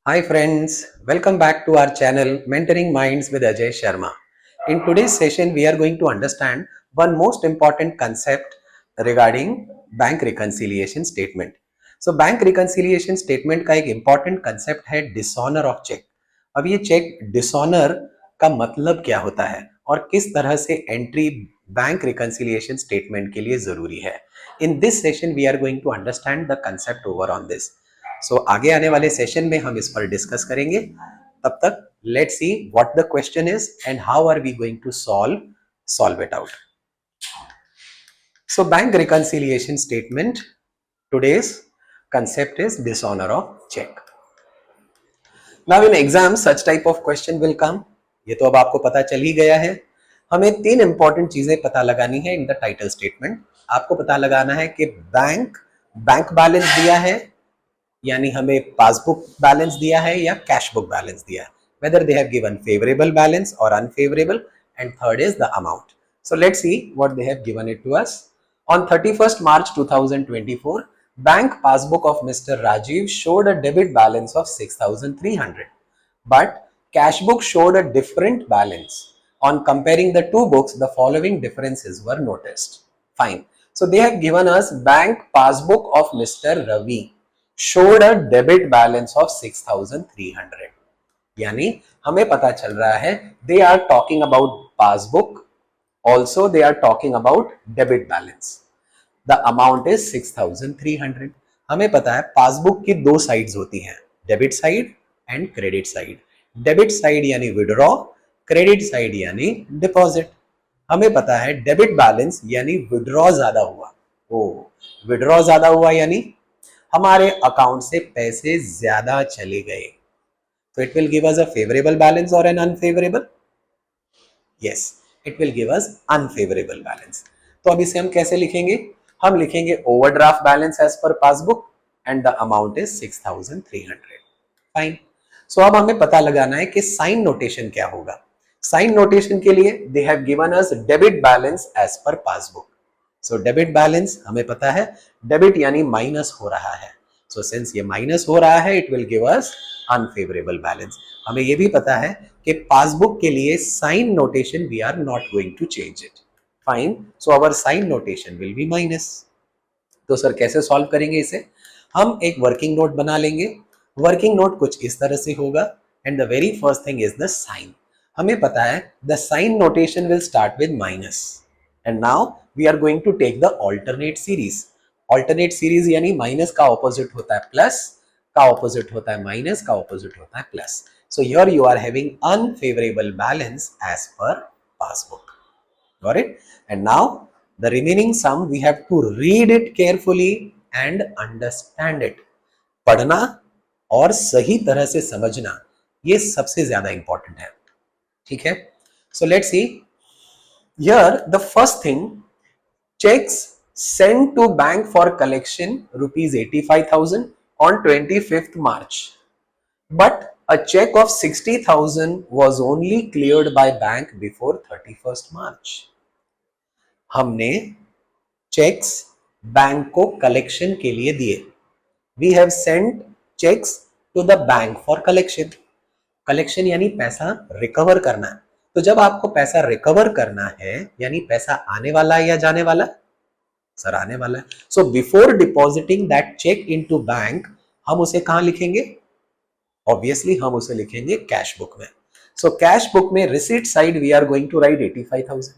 Hi friends, welcome back to our channel Mentoring Minds with Ajay Sharma. In today's session, we are going to understand one most important concept regarding bank reconciliation statement. So bank reconciliation statement का एक important concept है dishonor of check. अब ये check dishonor का मतलब क्या होता है और किस तरह से entry बैंक reconciliation statement के लिए जरूरी है. In this session, we are going to understand the concept over on this. आगे आने वाले सेशन में हम इस पर डिस्कस करेंगे. तब तक let's see what the question is and how are we going to solve it out. Bank reconciliation statement, today's concept is dishonor of check. Now in exam such type of question will come. ये तो अब आपको पता चल ही गया है. हमें तीन इंपॉर्टेंट चीजें पता लगानी है इन द टाइटल स्टेटमेंट. आपको पता लगाना है कि बैंक बैलेंस दिया है, यानी हमें पासबुक बैलेंस दिया है या कैश बुक बैलेंस दिया है, whether they have given favorable balance or unfavorable, and third is the amount. So let's see what they have given it to us. On 31st March 2024, bank passbook of Mr. Rajiv showed a debit balance of 6,300, but cash book showed a different balance. On comparing the two books, the following differences were noticed. Fine. So they have given us bank passbook of Mr. Ravi showed a debit balance of 6,300. यानी हमें पता चल रहा है they are talking about passbook, also they are talking about debit balance. The amount is 6,300. हमें पता है passbook की दो साइड्स होती हैं, debit side and credit side. Debit side यानी विड्रॉ, क्रेडिट साइड यानी डिपॉजिट. हमें पता है डेबिट बैलेंस यानी विड्रॉ ज्यादा हुआ. विड्रॉ ज्यादा हुआ यानी हमारे अकाउंट से पैसे ज्यादा चले गए. तो it will give us a favourable balance और an unfavourable. Yes, it will give us unfavourable balance. तो अब इसे हम कैसे लिखेंगे? हम लिखेंगे overdraft balance as per passbook and the amount is 6,300. Fine. So अब हमें पता लगाना है कि साइन नोटेशन क्या होगा. साइन नोटेशन के लिए they have given us debit balance as per passbook. So debit balance हमें पता है, डेबिट यानी माइनस हो रहा है. सो सिंस ये माइनस हो रहा है, it will give us unfavourable balance. हमें ये भी पता है कि पासबुक के लिए sign notation we are not going to change it. Fine. So our sign notation will be minus. तो सर कैसे सॉल्व करेंगे इसे? हम एक वर्किंग नोट बना लेंगे. वर्किंग नोट कुछ इस तरह से होगा and the very first thing is the sign. हमें पता है the sign notation will start with minus and now we are going to take the alternate series. Alternate series यानी माइनस का ऑपोजिट होता है प्लस, का ऑपोजिट होता है माइनस, का ऑपोजिट होता है plus. So here you are having unfavourable balance as per passbook. Got it? And now the remaining sum we have to read it carefully and understand it. पढ़ना और सही तरह से समझना ये सबसे ज्यादा इंपॉर्टेंट है. ठीक है? So let's see. Here the first thing, checks sent to bank for collection rupees 85,000 on 25th March. But a check of 60,000 was only cleared by bank before 31st March. हमने चेक्स बैंक को collection के लिए दिए. We have sent cheques to the bank for collection. Collection यानी पैसा recover करना. तो जब आपको पैसा रिकवर करना है यानी पैसा आने वाला है या जाने वाला? सर आने वाला है. So before depositing that cheque into bank हम उसे कहां लिखेंगे? ऑब्वियसली हम उसे लिखेंगे कैश बुक में. सो कैश बुक में receipt side we are going to write 85,000.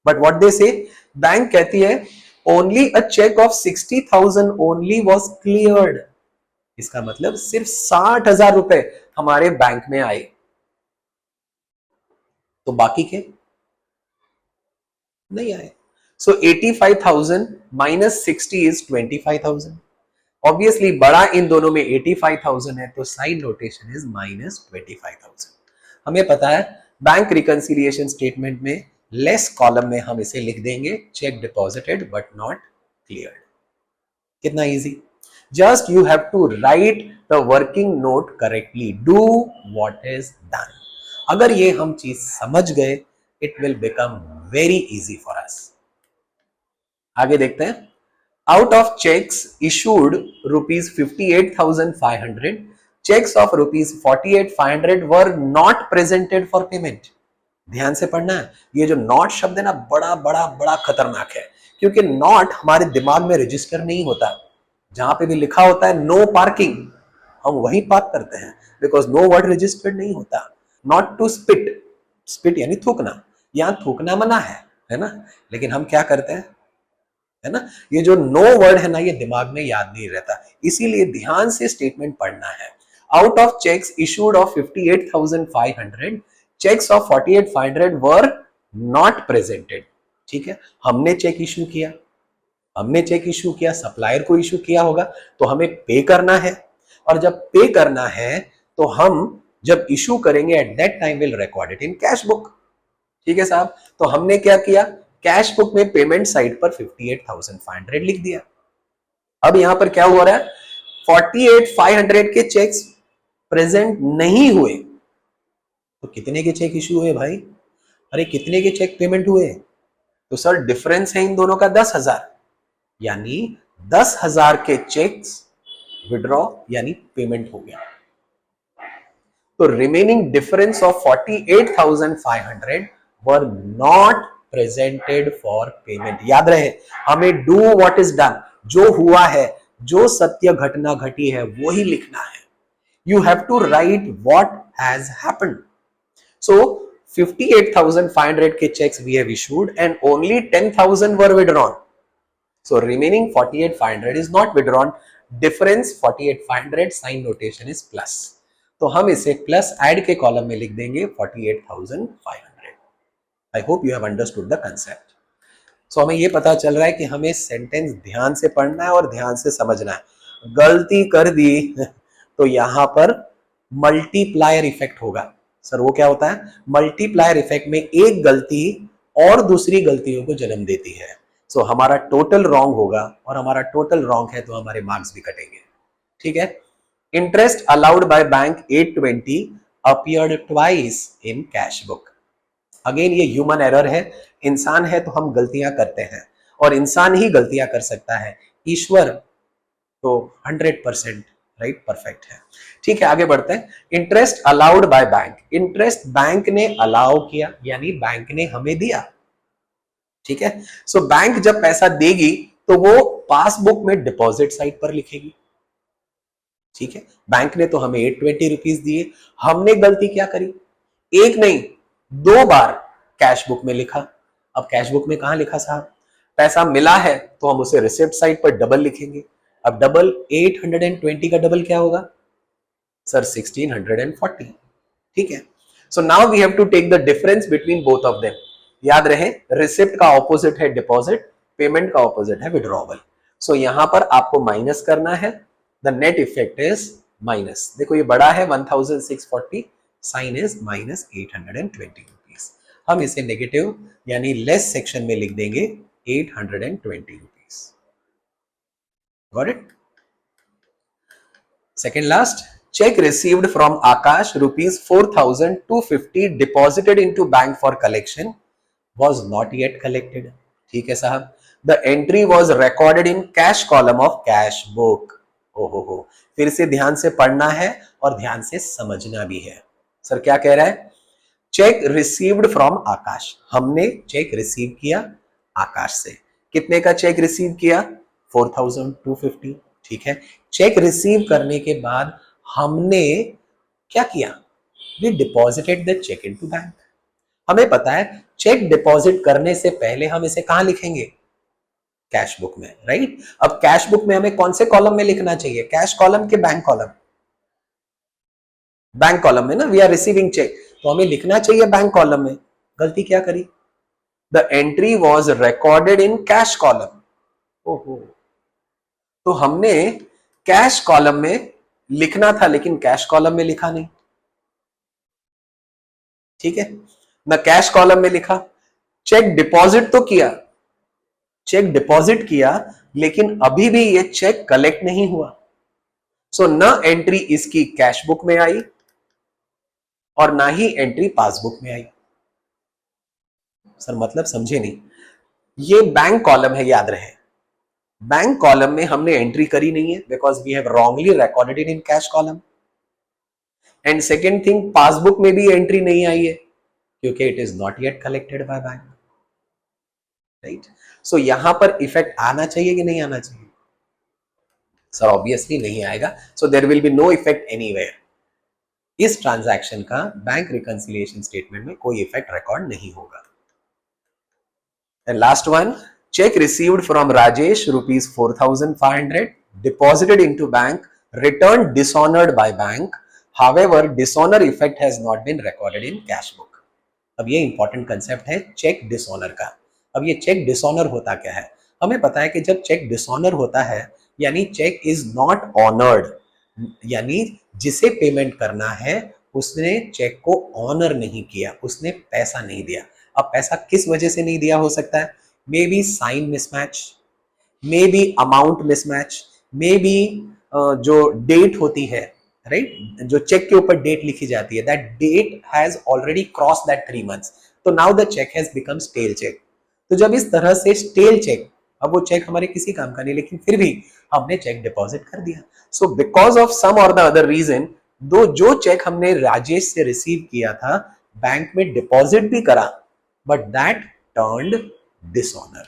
But what they say, bank कहती है only a cheque of 60,000 only was cleared. इसका मतलब सिर्फ 60,000 रुपए हमारे बैंक में आए. तो बाकी के नहीं आए. सो 85,000 माइनस 60 इज 25,000. ऑब्वियसली बड़ा इन दोनों में 85,000 है, तो साइन नोटेशन इज माइनस 25,000. हमें पता है बैंक रिकंसिलिएशन स्टेटमेंट में लेस कॉलम में हम इसे लिख देंगे cheque deposited but not cleared. कितना easy. Just you have to write the working note correctly. Do what is done. अगर ये हम चीज समझ गए, it will become very easy for us. आगे देखते हैं. Out of cheques issued rupees 58,500, cheques of ₹48,500 were not presented for payment. ध्यान से पढ़ना है, ये जो नॉट शब्द है ना बड़ा बड़ा बड़ा खतरनाक है, क्योंकि नॉट हमारे दिमाग में रजिस्टर नहीं होता। जहां पे भी लिखा होता है नो पार्किंग, हम वही पार्क करते हैं, बिकॉज नो वर्ड रजिस्टर्ड नहीं होता। नॉट टू स्पिट, स्पिट यानी थूकना, यहां थूकना मना है ना, लेकिन हम क्या करते हैं, है ना, ये जो नो वर्ड है ना ये दिमाग में याद नहीं रहता, इसीलिए ध्यान से स्टेटमेंट पढ़ना है। Out of cheques issued of 58,500, cheques of 48,500 were not presented. ठीक है, हमने चेक इशू किया, हमने चेक इशू किया, सप्लायर को इशू किया होगा, तो हमें पे करना है, और जब पे करना है तो हम जब इशू करेंगे at that time will record it in cash book. ठीक है साहब, तो हमने क्या किया, कैश बुक में पेमेंट साइड पर 58,500 लिख दिया। अब यहां पर क्या हो रहा है, 48,500 के चेक्स प्रेजेंट नहीं हुए, तो कितने के चेक इशू हुए भाई, अरे कितने के चेक पेमेंट हुए, तो सर डिफरेंस है इन दोनों का 10,000, यानी 10,000 के चेक्स विड्रॉ यानी पेमेंट हो गया। तो remaining difference of 48,500 were not presented for payment. याद रहे, हमें डू व्हाट इज डन, जो हुआ है, जो सत्य घटना घटी है वही लिखना है। You have to write what has happened. So 58,500 के cheques we have issued and only 10,000 were withdrawn, so remaining 48,500 is not withdrawn, difference 48,500 sign notation is plus, तो हम इसे प्लस ऐड के कॉलम में लिख देंगे 48,500। I hope you have understood the concept. So हमें ये पता चल रहा है कि हमें सेंटेंस ध्यान से पढ़ना है और ध्यान से समझना है। गलती कर दी तो यहां पर मल्टीप्लायर इफेक्ट होगा। सर वो क्या होता है, मल्टीप्लायर इफेक्ट में एक गलती और दूसरी गलतियों को जन्म देती है। सो हमारा टोटल रॉन्ग होगा, और हमारा टोटल रॉन्ग है तो हमारे मार्क्स भी कटेंगे। ठीक है, interest allowed by bank 820 appeared twice in cash book. Again ये ह्यूमन एरर है, इंसान है तो हम गलतियां करते हैं, और इंसान ही गलतियां कर सकता है, ईश्वर तो 100% राइट परफेक्ट है। ठीक है, आगे बढ़ते हैं। Interest allowed by bank, interest bank ने अलाउ किया, यानी बैंक ने हमें दिया। ठीक है, सो बैंक जब पैसा देगी तो वो पासबुक में डिपॉजिट साइड पर लिखेगी। ठीक है, बैंक ने तो हमें 820 रुपीज दिए, हमने गलती क्या करी, एक नहीं 2 बार कैश बुक में लिखा। अब कैश बुक में कहां लिखा साहब, पैसा मिला है तो हम उसे रिसिप्ट साइड पर डबल लिखेंगे। अब डबल 820 का डबल क्या होगा सर, 1640। ठीक है, so now we have to take the difference between both of them. याद रहे, रिसिप्ट का ऑपोजिट है डिपॉजिट, पेमेंट का ऑपोजिट है विड्रॉवल। सो यहां पर आपको माइनस करना है, the net effect is minus. देखो ये बड़ा है 1640, साइन इज माइनस 820 रुपीज। हम इसे नेगेटिव यानी लेस सेक्शन में लिख देंगे 820 rupees. Got it? Second last, check received from Akash ₹4,250 deposited into bank for collection was not yet collected. ठीक है साहब, the entry was recorded in cash column of cash book. ओहो, फिर से ध्यान से पढ़ना है और ध्यान से समझना भी है। सर क्या कह रहा है, चेक रिसीव्ड फ्रॉम आकाश, हमने चेक रिसीव किया आकाश से। कितने का चेक रिसीव किया, 4,250। ठीक है, चेक रिसीव करने के बाद हमने क्या किया, we deposited the cheque into bank. हमें पता है चेक डिपॉजिट करने से पहले हम इसे कहां लिखेंगे, कैश बुक में, राइट? अब कैश बुक में हमें कौन से कॉलम में लिखना चाहिए, कैश कॉलम के बैंक कॉलम? बैंक कॉलम में ना, वी आर रिसीविंग चेक, तो हमें लिखना चाहिए बैंक कॉलम में। गलती क्या करी, the entry was recorded in cash column. ओहो, तो हमने कैश कॉलम में लिखना था लेकिन कैश कॉलम में लिखा नहीं। ठीक है ना, कैश कॉलम में लिखा, चेक डिपॉजिट तो किया, चेक डिपॉजिट किया, लेकिन अभी भी ये चेक कलेक्ट नहीं हुआ। सो न एंट्री इसकी कैश बुक में आई और ना ही एंट्री पासबुक में आई। सर मतलब समझे नहीं, ये बैंक कॉलम है, याद रहे, बैंक कॉलम में हमने एंट्री करी नहीं है because we have wrongly recorded it in cash column. And second thing, passbook में भी एंट्री नहीं आई है क्योंकि it is not yet collected by bank, right. So यहां पर इफेक्ट आना चाहिए कि नहीं आना चाहिए? सर ऑब्वियसली नहीं आएगा, so there will be no effect anywhere. इस ट्रांजैक्शन का बैंक रिकंसिलिएशन स्टेटमेंट में कोई इफेक्ट रिकॉर्ड नहीं होगा। And last one, check received from Rajesh rupees 4,500 deposited into bank, returned dishonored by bank, however dishonor effect has not been recorded in cash book। अब ये important concept है check dishonour का। अब ये check dishonour होता क्या है? हमें पता है कि जब चेक डिसऑनर होता है यानी चेक इज नॉट ऑनर्ड, यानी जिसे पेमेंट करना है उसने चेक को ऑनर नहीं किया, उसने पैसा नहीं दिया। अब पैसा किस वजह से नहीं दिया हो सकता है? May be sign mismatch, may be amount mismatch, may be जो डेट होती है, राइट, जो चेक के ऊपर डेट लिखी जाती है, that date has already cross that 3 months, तो now the cheque has become stale cheque. तो जब इस तरह से स्टेल चेक, अब वो चेक हमारे किसी काम का नहीं लेकिन फिर भी हमने चेक डिपॉजिट कर दिया, so because of some or the other reason, दो जो चेक हमने राजेश से रिसीव किया था बैंक में डिपॉजिट भी करा, बट दैट टर्न्ड डिसऑनर।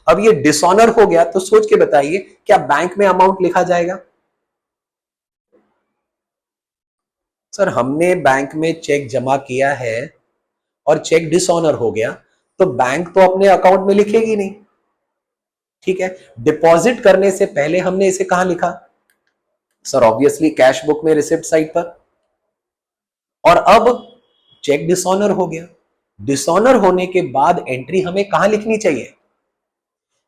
अब ये डिसऑनर हो गया तो सोच के बताइए क्या बैंक में अमाउंट लिखा जाएगा? सर हमने बैंक में चेक जमा किया है और चेक डिसऑनर हो गया तो बैंक तो अपने अकाउंट में लिखेगी नहीं, ठीक है। डिपॉजिट करने से पहले हमने इसे कहां लिखा? सर ऑब्वियसली कैश बुक में रिसिप्ट साइड पर। और अब चेक डिसऑनर हो गया, डिसऑनर होने के बाद एंट्री हमें कहां लिखनी चाहिए?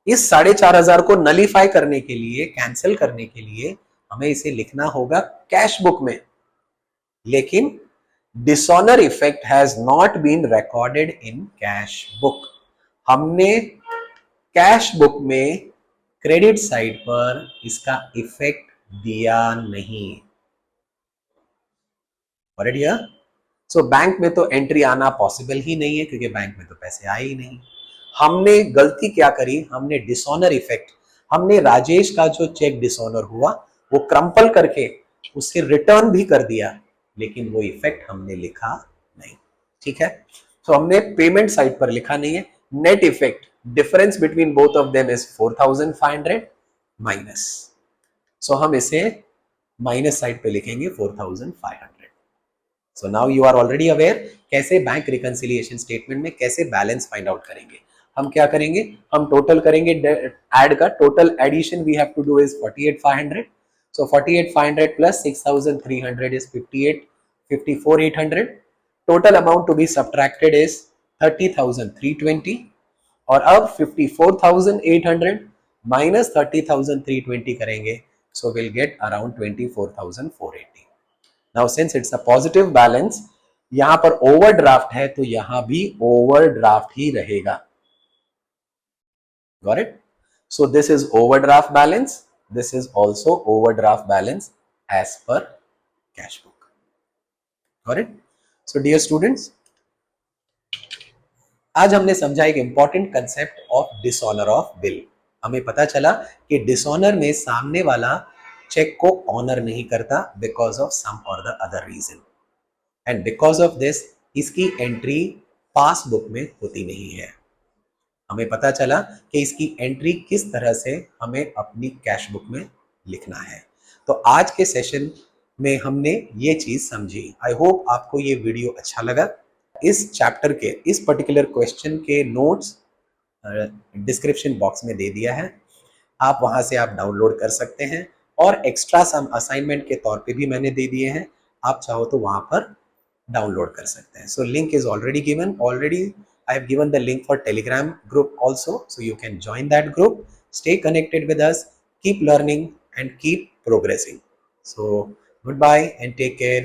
इस 4,500 को नलीफाई करने के लिए, कैंसिल करने के लिए हमें इसे लिखना होगा कैश बुक में, लेकिन dishonour effect has not been recorded in cash book. हमने कैश बुक में क्रेडिट साइड पर इसका इफेक्ट दिया नहीं। सो बैंक में तो एंट्री आना पॉसिबल ही नहीं है क्योंकि बैंक में तो पैसे आए ही नहीं। हमने गलती क्या करी? हमने डिसऑनर इफेक्ट, हमने राजेश का जो चेक डिसऑनर हुआ वो क्रम्पल करके उसे रिटर्न भी कर दिया, लेकिन वो इफेक्ट हमने लिखा नहीं, ठीक है। तो हमने पेमेंट साइड पर लिखा नहीं है। Net effect, difference between both of them is 4,500 minus, so हम इसे माइनस साइड पे लिखेंगे 4,500। So now you are already aware कैसे बैंक रिकंसिलिएशन स्टेटमेंट में कैसे बैलेंस फाइंड आउट करेंगे। हम क्या करेंगे? हम टोटल करेंगे ऐड का, total addition we have to do is 48,500, so 48,500 plus 6,300 is 54,800, total amount to be subtracted is 30,320, और अब 54,800 माइनस 30,320 करेंगे, so will get around 24,480। Now since it's a positive balance, यहां पर ओवरड्राफ्ट है तो यहां भी ओवरड्राफ्ट ही रहेगा। Got it? So this is overdraft balance, this is also overdraft balance as per cash book. Got it? So dear students, आज हमने समझा एक important concept of dishonour of bill. हमें पता चला कि डिसऑनर में सामने वाला चेक को ऑनर नहीं करता because of some or the other reason, and because of this इसकी एंट्री पासबुक में होती नहीं है। हमें पता चला कि इसकी एंट्री किस तरह से हमें अपनी कैश बुक में लिखना है। तो आज के सेशन में हमने ये चीज समझी। आई होप आपको ये वीडियो अच्छा लगा। इस चैप्टर के इस पर्टिकुलर क्वेश्चन के नोट्स डिस्क्रिप्शन बॉक्स में दे दिया है, आप वहां से आप डाउनलोड कर सकते हैं, और एक्स्ट्रा सम असाइनमेंट के तौर पे भी मैंने दे दिए हैं, आप चाहो तो वहां पर डाउनलोड कर सकते हैं। So link is already given, already I have given the link for Telegram group also, so you can join that group. Stay connected with us, keep learning and keep progressing. So goodbye and take care.